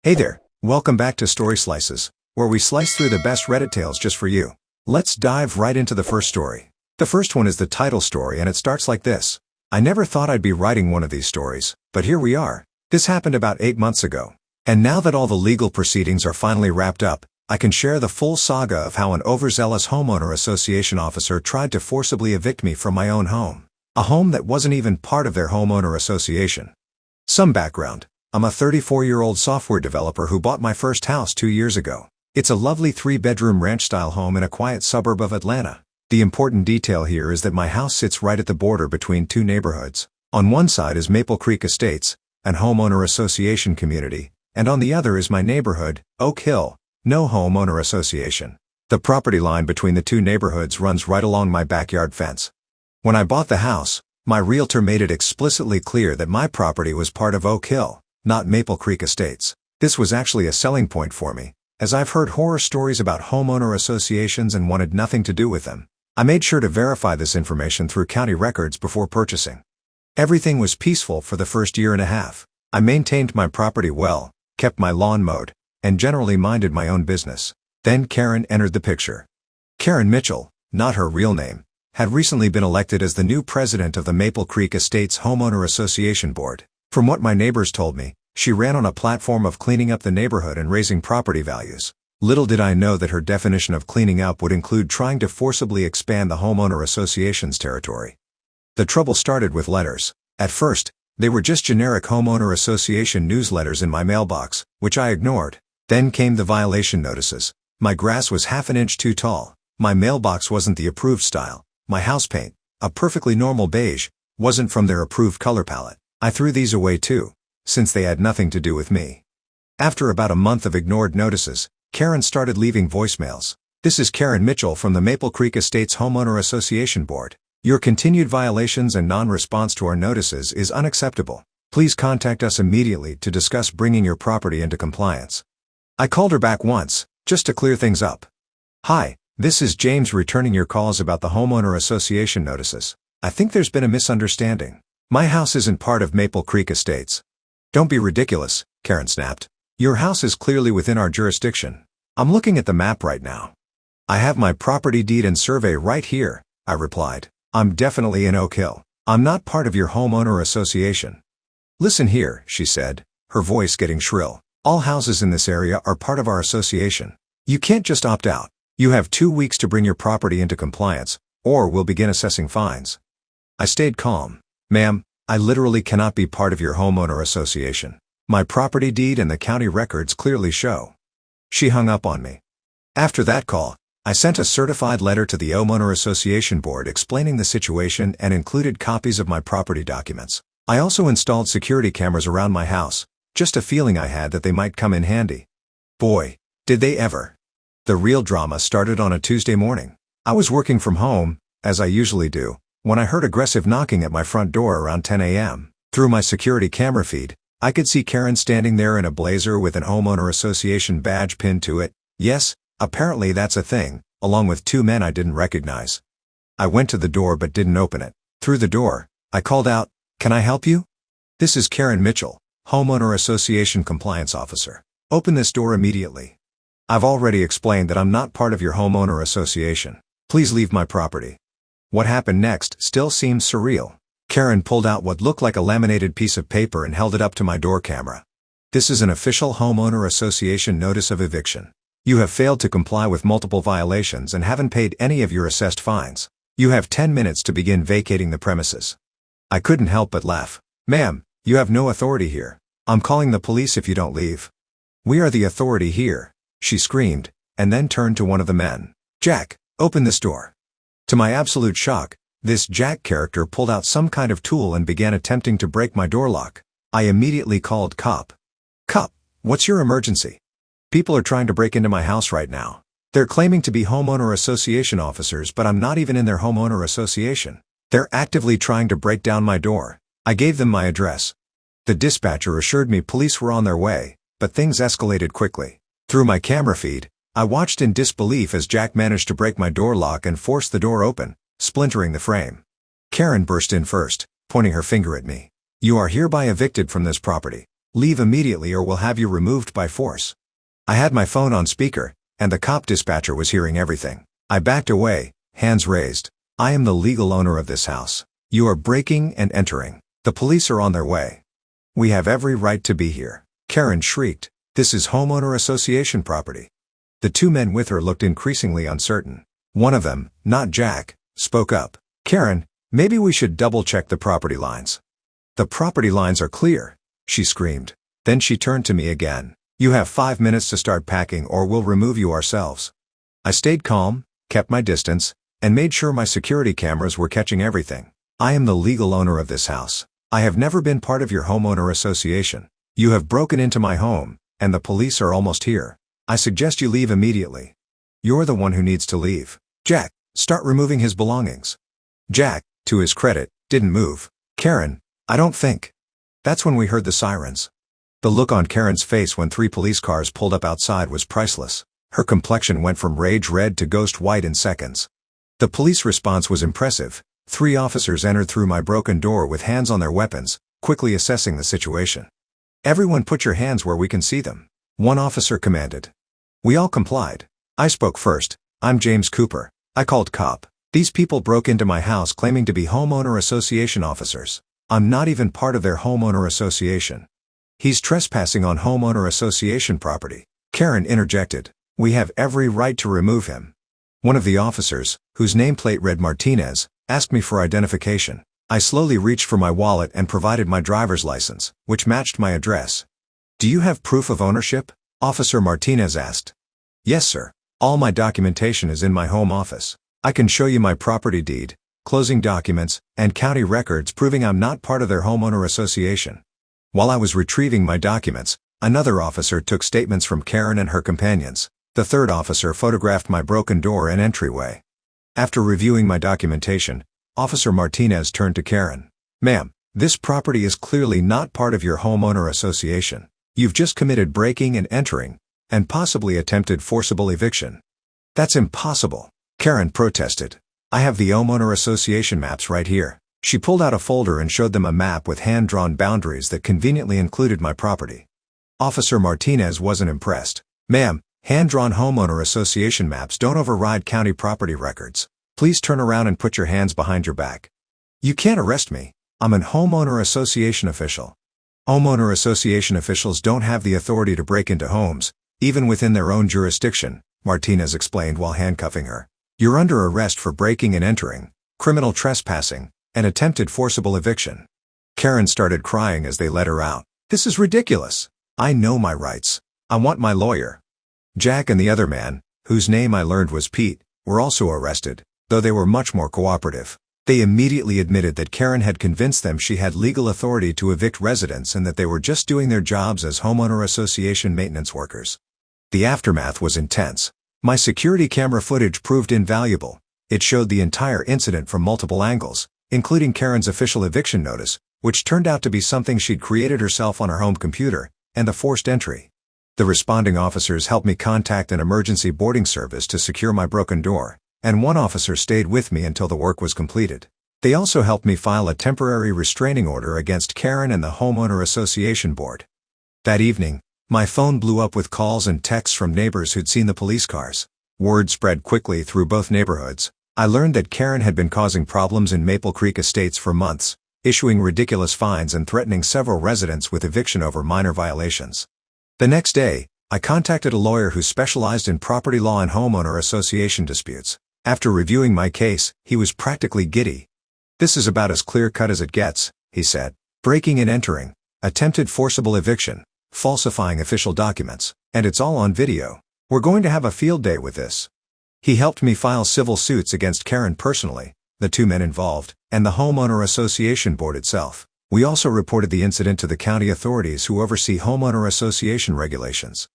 Hey there, welcome back to Story Slices, where we slice through the best Reddit tales just for you. Let's dive right into the first story. The first one is the Tittle story, and it starts like this. I never thought I'd be writing one of these stories, but here we are. This happened about 8 months ago. And now that all the legal proceedings are finally wrapped up, I can share the full saga of how an overzealous homeowner association officer tried to forcibly evict me from my own home. A home that wasn't even part of their homeowner association. Some background. I'm a 34-year-old software developer who bought my first house 2 years ago. It's a lovely 3-bedroom ranch-style home in a quiet suburb of Atlanta. The important detail here is that my house sits right at the border between two neighborhoods. On one side is Maple Creek Estates, an homeowner association community, and on the other is my neighborhood, Oak Hill, no homeowner association. The property line between the two neighborhoods runs right along my backyard fence. When I bought the house, my realtor made it explicitly clear that my property was part of Oak Hill, not Maple Creek Estates. This was actually a selling point for me, as I've heard horror stories about homeowner associations and wanted nothing to do with them. I made sure to verify this information through county records before purchasing. Everything was peaceful for the first year and a half. I maintained my property well, kept my lawn mowed, and generally minded my own business. Then Karen entered the picture. Karen Mitchell, not her real name, had recently been elected as the new president of the Maple Creek Estates Homeowner Association Board. From what my neighbors told me, she ran on a platform of cleaning up the neighborhood and raising property values. Little did I know that her definition of cleaning up would include trying to forcibly expand the homeowner association's territory. The trouble started with letters. At first, they were just generic homeowner association newsletters in my mailbox, which I ignored. Then came the violation notices. My grass was half an inch too tall. My mailbox wasn't the approved style. My house paint, a perfectly normal beige, wasn't from their approved color palette. I threw these away too, since they had nothing to do with me. After about a month of ignored notices, Karen started leaving voicemails. This is Karen Mitchell from the Maple Creek Estates Homeowner Association Board. Your continued violations and non-response to our notices is unacceptable. Please contact us immediately to discuss bringing your property into compliance. I called her back once, just to clear things up. Hi, this is James returning your calls about the homeowner association notices. I think there's been a misunderstanding. My house isn't part of Maple Creek Estates. Don't be ridiculous, Karen snapped. Your house is clearly within our jurisdiction. I'm looking at the map right now. I have my property deed and survey right here, I replied. I'm definitely in Oak Hill. I'm not part of your homeowner association. Listen here, she said, her voice getting shrill. All houses in this area are part of our association. You can't just opt out. You have 2 weeks to bring your property into compliance, or we'll begin assessing fines. I stayed calm. Ma'am, I literally cannot be part of your homeowner association. My property deed and the county records clearly show. She hung up on me. After that call, I sent a certified letter to the homeowner association board explaining the situation and included copies of my property documents. I also installed security cameras around my house, just a feeling I had that they might come in handy. Boy, did they ever. The real drama started on a Tuesday morning. I was working from home, as I usually do, when I heard aggressive knocking at my front door around 10 a.m. Through my security camera feed, I could see Karen standing there in a blazer with an homeowner association badge pinned to it. Yes, apparently that's a thing, along with 2 men I didn't recognize. I went to the door but didn't open it. Through the door, I called out, "Can I help you?" This is Karen Mitchell, homeowner association compliance officer. Open this door immediately. I've already explained that I'm not part of your homeowner association. Please leave my property. What happened next still seems surreal. Karen pulled out what looked like a laminated piece of paper and held it up to my door camera. This is an official homeowner association notice of eviction. You have failed to comply with multiple violations and haven't paid any of your assessed fines. You have 10 minutes to begin vacating the premises. I couldn't help but laugh. Ma'am, you have no authority here. I'm calling the police if you don't leave. We are the authority here, she screamed, and then turned to one of the men. Jack, open this door. To my absolute shock, this Jack character pulled out some kind of tool and began attempting to break my door lock. I immediately called cop. Cop, what's your emergency? People are trying to break into my house right now. They're claiming to be homeowner association officers, but I'm not even in their homeowner association. They're actively trying to break down my door. I gave them my address. The dispatcher assured me police were on their way, but things escalated quickly. Through my camera feed, I watched in disbelief as Jack managed to break my door lock and force the door open, splintering the frame. Karen burst in first, pointing her finger at me. You are hereby evicted from this property. Leave immediately or we'll have you removed by force. I had my phone on speaker, and the cop dispatcher was hearing everything. I backed away, hands raised. I am the legal owner of this house. You are breaking and entering. The police are on their way. We have every right to be here. Karen shrieked. This is homeowner association property. The two men with her looked increasingly uncertain. One of them, not Jack, spoke up. Karen, maybe we should double-check the property lines. The property lines are clear, she screamed. Then she turned to me again. You have 5 minutes to start packing or we'll remove you ourselves. I stayed calm, kept my distance, and made sure my security cameras were catching everything. I am the legal owner of this house. I have never been part of your homeowner association. You have broken into my home, and the police are almost here. I suggest you leave immediately. You're the one who needs to leave. Jack, start removing his belongings. Jack, to his credit, didn't move. Karen, I don't think. That's when we heard the sirens. The look on Karen's face when 3 police cars pulled up outside was priceless. Her complexion went from rage red to ghost white in seconds. The police response was impressive. 3 officers entered through my broken door with hands on their weapons, quickly assessing the situation. Everyone put your hands where we can see them, one officer commanded. We all complied. I spoke first. I'm James Cooper. I called cop. These people broke into my house claiming to be homeowner association officers. I'm not even part of their homeowner association. He's trespassing on homeowner association property. Karen interjected. We have every right to remove him. One of the officers, whose nameplate read Martinez, asked me for identification. I slowly reached for my wallet and provided my driver's license, which matched my address. Do you have proof of ownership? Officer Martinez asked. Yes, sir. All my documentation is in my home office. I can show you my property deed, closing documents, and county records proving I'm not part of their homeowner association. While I was retrieving my documents, another officer took statements from Karen and her companions. The third officer photographed my broken door and entryway. After reviewing my documentation, Officer Martinez turned to Karen. Ma'am, this property is clearly not part of your homeowner association. You've just committed breaking and entering, and possibly attempted forcible eviction. That's impossible, Karen protested. I have the homeowner association maps right here. She pulled out a folder and showed them a map with hand-drawn boundaries that conveniently included my property. Officer Martinez wasn't impressed. Ma'am, hand-drawn homeowner association maps don't override county property records. Please turn around and put your hands behind your back. You can't arrest me. I'm an homeowner association official. Homeowner association officials don't have the authority to break into homes, even within their own jurisdiction, Martinez explained while handcuffing her. You're under arrest for breaking and entering, criminal trespassing, and attempted forcible eviction. Karen started crying as they let her out. This is ridiculous. I know my rights. I want my lawyer. Jack and the other man, whose name I learned was Pete, were also arrested, though they were much more cooperative. They immediately admitted that Karen had convinced them she had legal authority to evict residents and that they were just doing their jobs as homeowner association maintenance workers. The aftermath was intense. My security camera footage proved invaluable. It showed the entire incident from multiple angles, including Karen's official eviction notice, which turned out to be something she'd created herself on her home computer, and the forced entry. The responding officers helped me contact an emergency boarding service to secure my broken door, and one officer stayed with me until the work was completed. They also helped me file a temporary restraining order against Karen and the Homeowner Association Board. That evening, my phone blew up with calls and texts from neighbors who'd seen the police cars. Word spread quickly through both neighborhoods. I learned that Karen had been causing problems in Maple Creek Estates for months, issuing ridiculous fines and threatening several residents with eviction over minor violations. The next day, I contacted a lawyer who specialized in property law and homeowner association disputes. After reviewing my case, he was practically giddy. This is about as clear-cut as it gets, he said. Breaking and entering, attempted forcible eviction, falsifying official documents, and it's all on video. We're going to have a field day with this. He helped me file civil suits against Karen personally, the 2 men involved, and the Homeowner Association Board itself. We also reported the incident to the county authorities who oversee homeowner association regulations.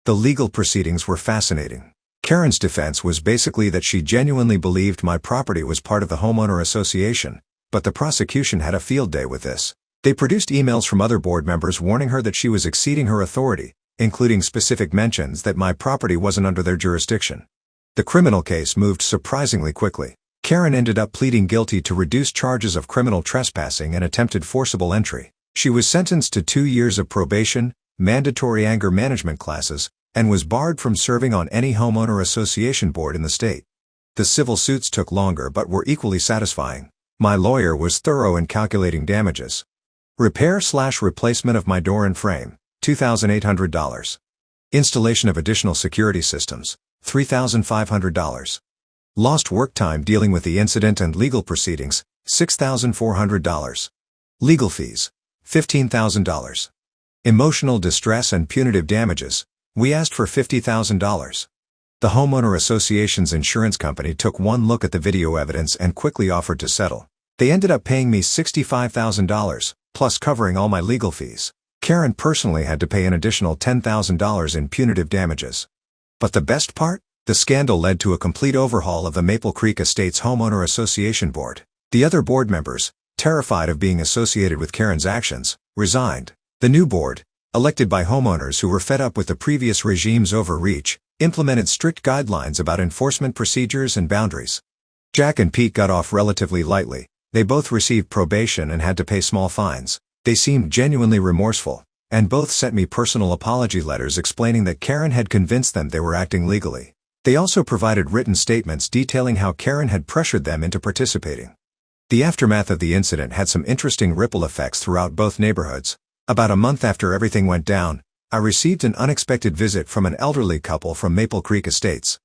The legal proceedings were fascinating. Karen's defense was basically that she genuinely believed my property was part of the homeowner association, but the prosecution had a field day with this. They produced emails from other board members warning her that she was exceeding her authority, including specific mentions that my property wasn't under their jurisdiction. The criminal case moved surprisingly quickly. Karen ended up pleading guilty to reduced charges of criminal trespassing and attempted forcible entry. She was sentenced to 2 years of probation, mandatory anger management classes, and was barred from serving on any homeowner association board in the state. The civil suits took longer but were equally satisfying. My lawyer was thorough in calculating damages. Repair/replacement of my door and frame, $2,800. Installation of additional security systems, $3,500. Lost work time dealing with the incident and legal proceedings, $6,400. Legal fees, $15,000. Emotional distress and punitive damages, we asked for $50,000. The homeowner association's insurance company took one look at the video evidence and quickly offered to settle. They ended up paying me $65,000, plus covering all my legal fees. Karen personally had to pay an additional $10,000 in punitive damages. But the best part? The scandal led to a complete overhaul of the Maple Creek Estates Homeowner Association Board. The other board members, terrified of being associated with Karen's actions, resigned. The new board, elected by homeowners who were fed up with the previous regime's overreach, implemented strict guidelines about enforcement procedures and boundaries. Jack and Pete got off relatively lightly. They both received probation and had to pay small fines. They seemed genuinely remorseful, and both sent me personal apology letters explaining that Karen had convinced them they were acting legally. They also provided written statements detailing how Karen had pressured them into participating. The aftermath of the incident had some interesting ripple effects throughout both neighborhoods. About a month after everything went down, I received an unexpected visit from an elderly couple from Maple Creek Estates.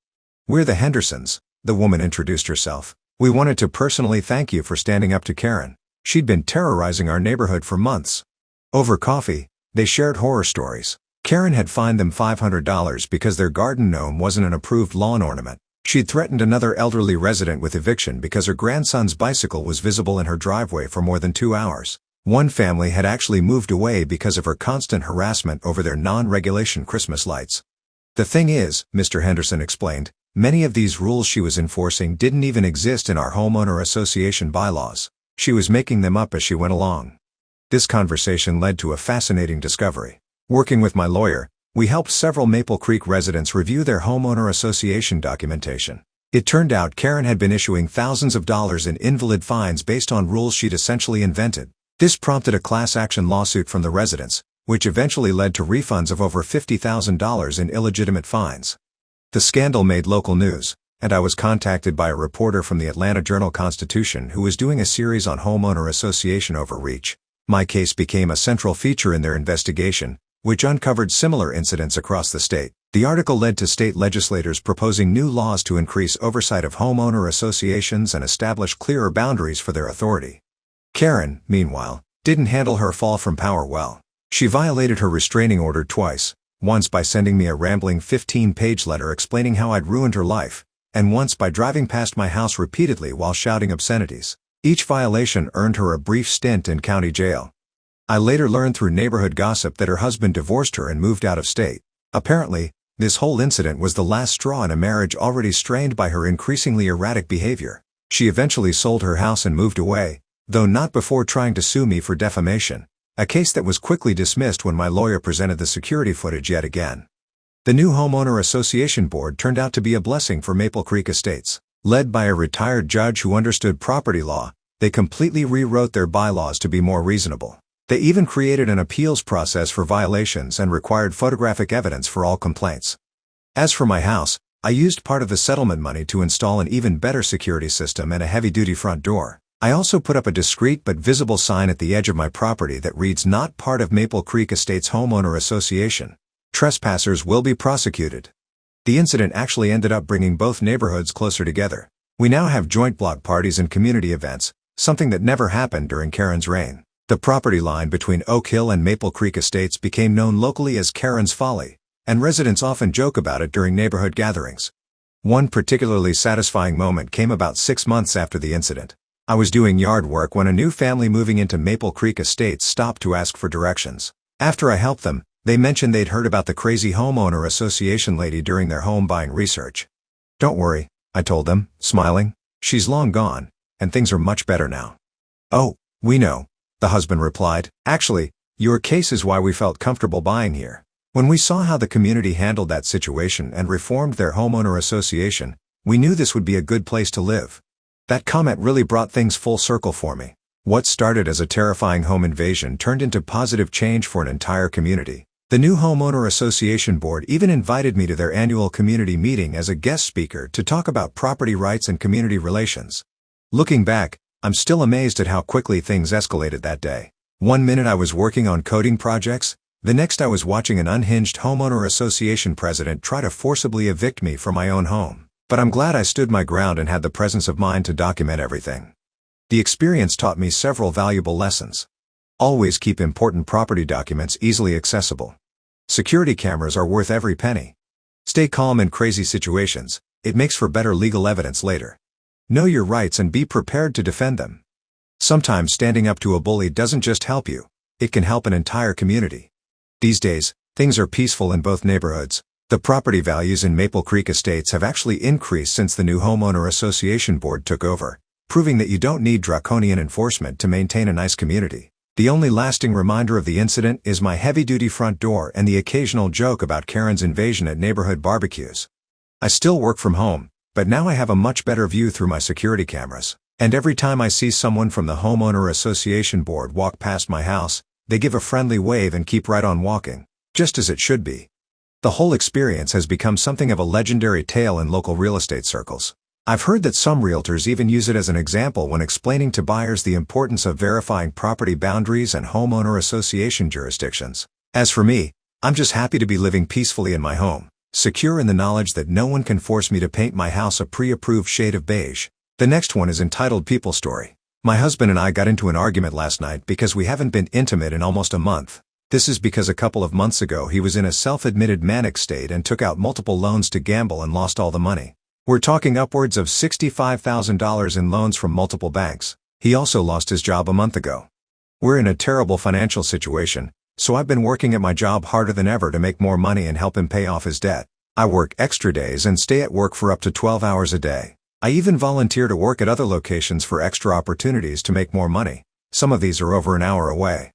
"We're the Hendersons," the woman introduced herself. "We wanted to personally thank you for standing up to Karen. She'd been terrorizing our neighborhood for months." Over coffee, they shared horror stories. Karen had fined them $500 because their garden gnome wasn't an approved lawn ornament. She'd threatened another elderly resident with eviction because her grandson's bicycle was visible in her driveway for more than 2 hours. One family had actually moved away because of her constant harassment over their non-regulation Christmas lights. "The thing is," Mr. Henderson explained, "many of these rules she was enforcing didn't even exist in our homeowner association bylaws. She was making them up as she went along." This conversation led to a fascinating discovery. Working with my lawyer, we helped several Maple Creek residents review their homeowner association documentation. It turned out Karen had been issuing thousands of dollars in invalid fines based on rules she'd essentially invented. This prompted a class action lawsuit from the residents, which eventually led to refunds of over $50,000 in illegitimate fines. The scandal made local news, and I was contacted by a reporter from the Atlanta Journal-Constitution who was doing a series on homeowner association overreach. My case became a central feature in their investigation, which uncovered similar incidents across the state. The article led to state legislators proposing new laws to increase oversight of homeowner associations and establish clearer boundaries for their authority. Karen, meanwhile, didn't handle her fall from power well. She violated her restraining order twice, once by sending me a rambling 15-page letter explaining how I'd ruined her life, and once by driving past my house repeatedly while shouting obscenities. Each violation earned her a brief stint in county jail. I later learned through neighborhood gossip that her husband divorced her and moved out of state. Apparently, this whole incident was the last straw in a marriage already strained by her increasingly erratic behavior. She eventually sold her house and moved away, though not before trying to sue me for defamation, a case that was quickly dismissed when my lawyer presented the security footage yet again. The new homeowner association board turned out to be a blessing for Maple Creek Estates. Led by a retired judge who understood property law, they completely rewrote their bylaws to be more reasonable. They even created an appeals process for violations and required photographic evidence for all complaints. As for my house, I used part of the settlement money to install an even better security system and a heavy-duty front door. I also put up a discreet but visible sign at the edge of my property that reads "Not part of Maple Creek Estates Homeowner Association. Trespassers will be prosecuted." The incident actually ended up bringing both neighborhoods closer together. We now have joint block parties and community events, something that never happened during Karen's reign. The property line between Oak Hill and Maple Creek Estates became known locally as Karen's Folly, and residents often joke about it during neighborhood gatherings. One particularly satisfying moment came about 6 months after the incident. I was doing yard work when a new family moving into Maple Creek Estates stopped to ask for directions. After I helped them, they mentioned they'd heard about the crazy homeowner association lady during their home buying research. "Don't worry," I told them, smiling. "She's long gone, and things are much better now." "Oh, we know," the husband replied. "Actually, your case is why we felt comfortable buying here. When we saw how the community handled that situation and reformed their homeowner association, we knew this would be a good place to live." That comment really brought things full circle for me. What started as a terrifying home invasion turned into positive change for an entire community. The new Homeowner Association Board even invited me to their annual community meeting as a guest speaker to talk about property rights and community relations. Looking back, I'm still amazed at how quickly things escalated that day. One minute I was working on coding projects, the next I was watching an unhinged homeowner association president try to forcibly evict me from my own home. But I'm glad I stood my ground and had the presence of mind to document everything. The experience taught me several valuable lessons. Always keep important property documents easily accessible. Security cameras are worth every penny. Stay calm in crazy situations, it makes for better legal evidence later. Know your rights and be prepared to defend them. Sometimes standing up to a bully doesn't just help you, it can help an entire community. These days, things are peaceful in both neighborhoods. The property values in Maple Creek Estates have actually increased since the new Homeowner Association Board took over, proving that you don't need draconian enforcement to maintain a nice community. The only lasting reminder of the incident is my heavy-duty front door and the occasional joke about Karen's invasion at neighborhood barbecues. I still work from home, but now I have a much better view through my security cameras. And every time I see someone from the Homeowner Association Board walk past my house, they give a friendly wave and keep right on walking, just as it should be. The whole experience has become something of a legendary tale in local real estate circles. I've heard that some realtors even use it as an example when explaining to buyers the importance of verifying property boundaries and homeowner association jurisdictions. As for me, I'm just happy to be living peacefully in my home, secure in the knowledge that no one can force me to paint my house a pre-approved shade of beige. The next one is entitled People Story. My husband and I got into an argument last night because we haven't been intimate in almost a month. This is because a couple of months ago he was in a self-admitted manic state and took out multiple loans to gamble and lost all the money. We're talking upwards of $65,000 in loans from multiple banks. He also lost his job a month ago. We're in a terrible financial situation, so I've been working at my job harder than ever to make more money and help him pay off his debt. I work extra days and stay at work for up to 12 hours a day. I even volunteer to work at other locations for extra opportunities to make more money. Some of these are over an hour away.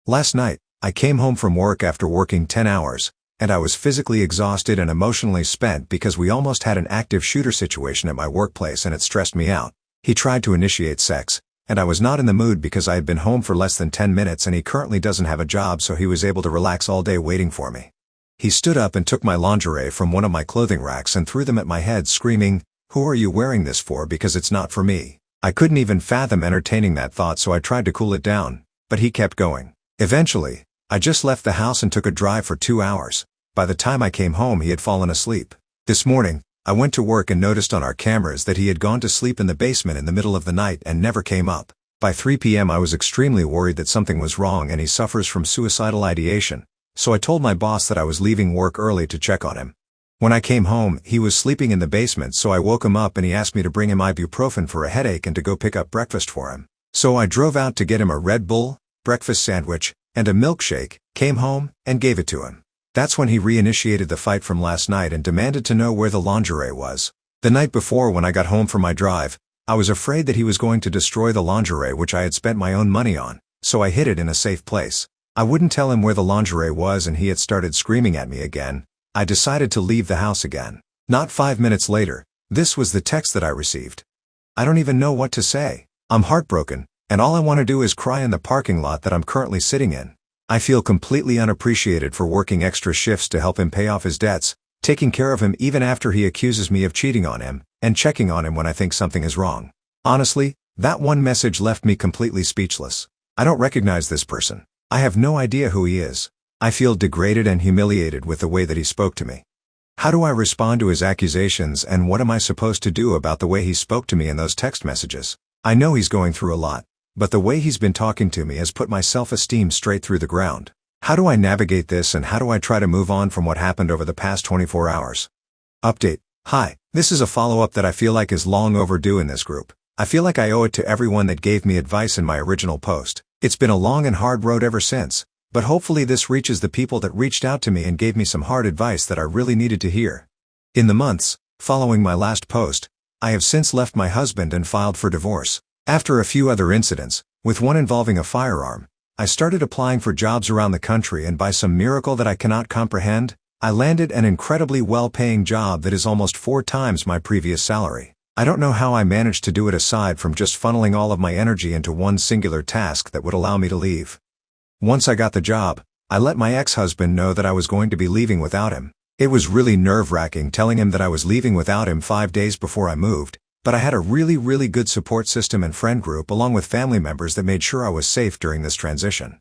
Last night, I came home from work after working 10 hours, and I was physically exhausted and emotionally spent because we almost had an active shooter situation at my workplace and it stressed me out. He tried to initiate sex, and I was not in the mood because I had been home for less than 10 minutes and he currently doesn't have a job, so he was able to relax all day waiting for me. He stood up and took my lingerie from one of my clothing racks and threw them at my head, screaming, "Who are you wearing this for? Because it's not for me." I couldn't even fathom entertaining that thought, so I tried to cool it down, but he kept going. Eventually, I just left the house and took a drive for 2 hours. By the time I came home, he had fallen asleep. This morning, I went to work and noticed on our cameras that he had gone to sleep in the basement in the middle of the night and never came up. By 3 p.m. I was extremely worried that something was wrong and he suffers from suicidal ideation, so I told my boss that I was leaving work early to check on him. When I came home, he was sleeping in the basement, so I woke him up and he asked me to bring him ibuprofen for a headache and to go pick up breakfast for him. So I drove out to get him a Red Bull, breakfast sandwich, and a milkshake, came home, and gave it to him. That's when he reinitiated the fight from last night and demanded to know where the lingerie was. The night before, when I got home from my drive, I was afraid that he was going to destroy the lingerie which I had spent my own money on, so I hid it in a safe place. I wouldn't tell him where the lingerie was and he had started screaming at me again. I decided to leave the house again. Not 5 minutes later, this was the text that I received. "I don't even know what to say. I'm heartbroken, and all I want to do is cry in the parking lot that I'm currently sitting in. I feel completely unappreciated for working extra shifts to help him pay off his debts, taking care of him even after he accuses me of cheating on him, and checking on him when I think something is wrong." Honestly, that one message left me completely speechless. I don't recognize this person. I have no idea who he is. I feel degraded and humiliated with the way that he spoke to me. How do I respond to his accusations, and what am I supposed to do about the way he spoke to me in those text messages? I know he's going through a lot, but the way he's been talking to me has put my self-esteem straight through the ground. How do I navigate this, and how do I try to move on from what happened over the past 24 hours? Update. Hi, this is a follow-up that I feel like is long overdue in this group. I feel like I owe it to everyone that gave me advice in my original post. It's been a long and hard road ever since, but hopefully this reaches the people that reached out to me and gave me some hard advice that I really needed to hear. In the months following my last post, I have since left my husband and filed for divorce. After a few other incidents, with one involving a firearm, I started applying for jobs around the country, and by some miracle that I cannot comprehend, I landed an incredibly well-paying job that is almost 4 times my previous salary. I don't know how I managed to do it aside from just funneling all of my energy into one singular task that would allow me to leave. Once I got the job, I let my ex-husband know that I was going to be leaving without him. It was really nerve-wracking telling him that I was leaving without him 5 days before I moved, but I had a really good support system and friend group along with family members that made sure I was safe during this transition.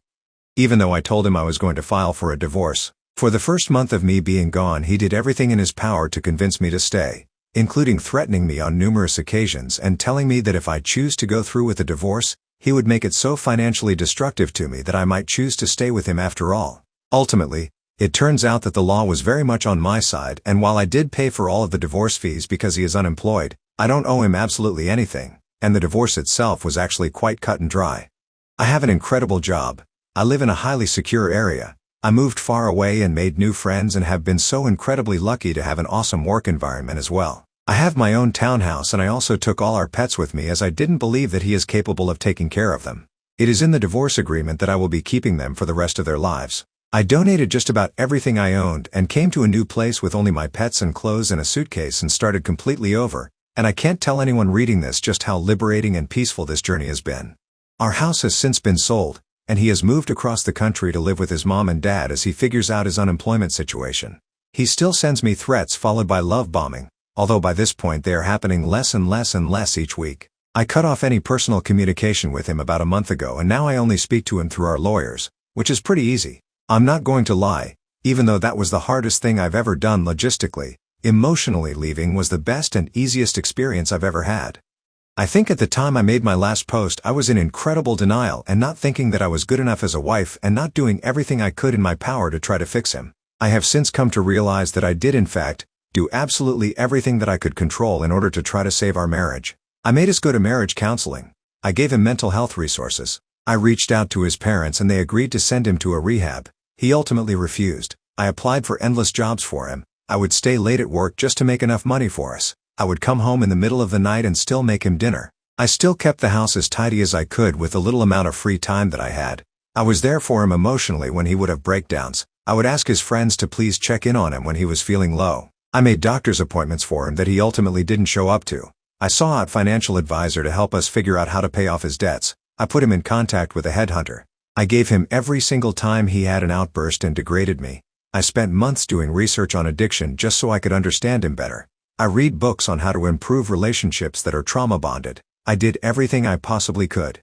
Even though I told him I was going to file for a divorce, for the first month of me being gone he did everything in his power to convince me to stay, including threatening me on numerous occasions and telling me that if I choose to go through with a divorce, he would make it so financially destructive to me that I might choose to stay with him after all. Ultimately, it turns out that the law was very much on my side, and while I did pay for all of the divorce fees because he is unemployed, I don't owe him absolutely anything, and the divorce itself was actually quite cut and dry. I have an incredible job. I live in a highly secure area. I moved far away and made new friends and have been so incredibly lucky to have an awesome work environment as well. I have my own townhouse and I also took all our pets with me as I didn't believe that he is capable of taking care of them. It is in the divorce agreement that I will be keeping them for the rest of their lives. I donated just about everything I owned and came to a new place with only my pets and clothes and a suitcase and started completely over, and I can't tell anyone reading this just how liberating and peaceful this journey has been. Our house has since been sold, and he has moved across the country to live with his mom and dad as he figures out his unemployment situation. He still sends me threats followed by love bombing, although by this point they are happening less and less each week. I cut off any personal communication with him about a month ago and now I only speak to him through our lawyers, which is pretty easy. I'm not going to lie, even though that was the hardest thing I've ever done logistically, emotionally leaving was the best and easiest experience I've ever had. I think at the time I made my last post I was in incredible denial and not thinking that I was good enough as a wife and not doing everything I could in my power to try to fix him. I have since come to realize that I did in fact do absolutely everything that I could control in order to try to save our marriage. I made us go to marriage counseling. I gave him mental health resources. I reached out to his parents and they agreed to send him to a rehab. He ultimately refused. I applied for endless jobs for him. I would stay late at work just to make enough money for us. I would come home in the middle of the night and still make him dinner. I still kept the house as tidy as I could with the little amount of free time that I had. I was there for him emotionally when he would have breakdowns. I would ask his friends to please check in on him when he was feeling low. I made doctor's appointments for him that he ultimately didn't show up to. I saw a financial advisor to help us figure out how to pay off his debts. I put him in contact with a headhunter. I gave him every single time he had an outburst and degraded me. I spent months doing research on addiction just so I could understand him better. I read books on how to improve relationships that are trauma bonded. I did everything I possibly could.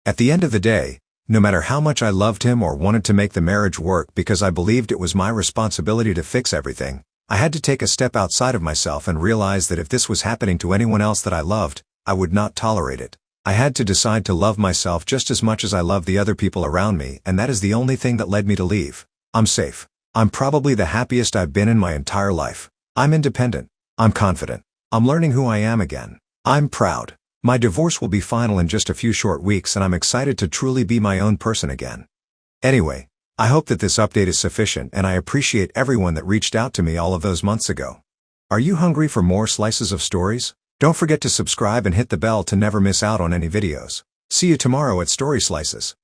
At the end of the day, no matter how much I loved him or wanted to make the marriage work because I believed it was my responsibility to fix everything, I had to take a step outside of myself and realize that if this was happening to anyone else that I loved, I would not tolerate it. I had to decide to love myself just as much as I love the other people around me, and that is the only thing that led me to leave. I'm safe. I'm probably the happiest I've been in my entire life. I'm independent. I'm confident. I'm learning who I am again. I'm proud. My divorce will be final in just a few short weeks and I'm excited to truly be my own person again. Anyway, I hope that this update is sufficient and I appreciate everyone that reached out to me all of those months ago. Are you hungry for more slices of stories? Don't forget to subscribe and hit the bell to never miss out on any videos. See you tomorrow at Story Slices.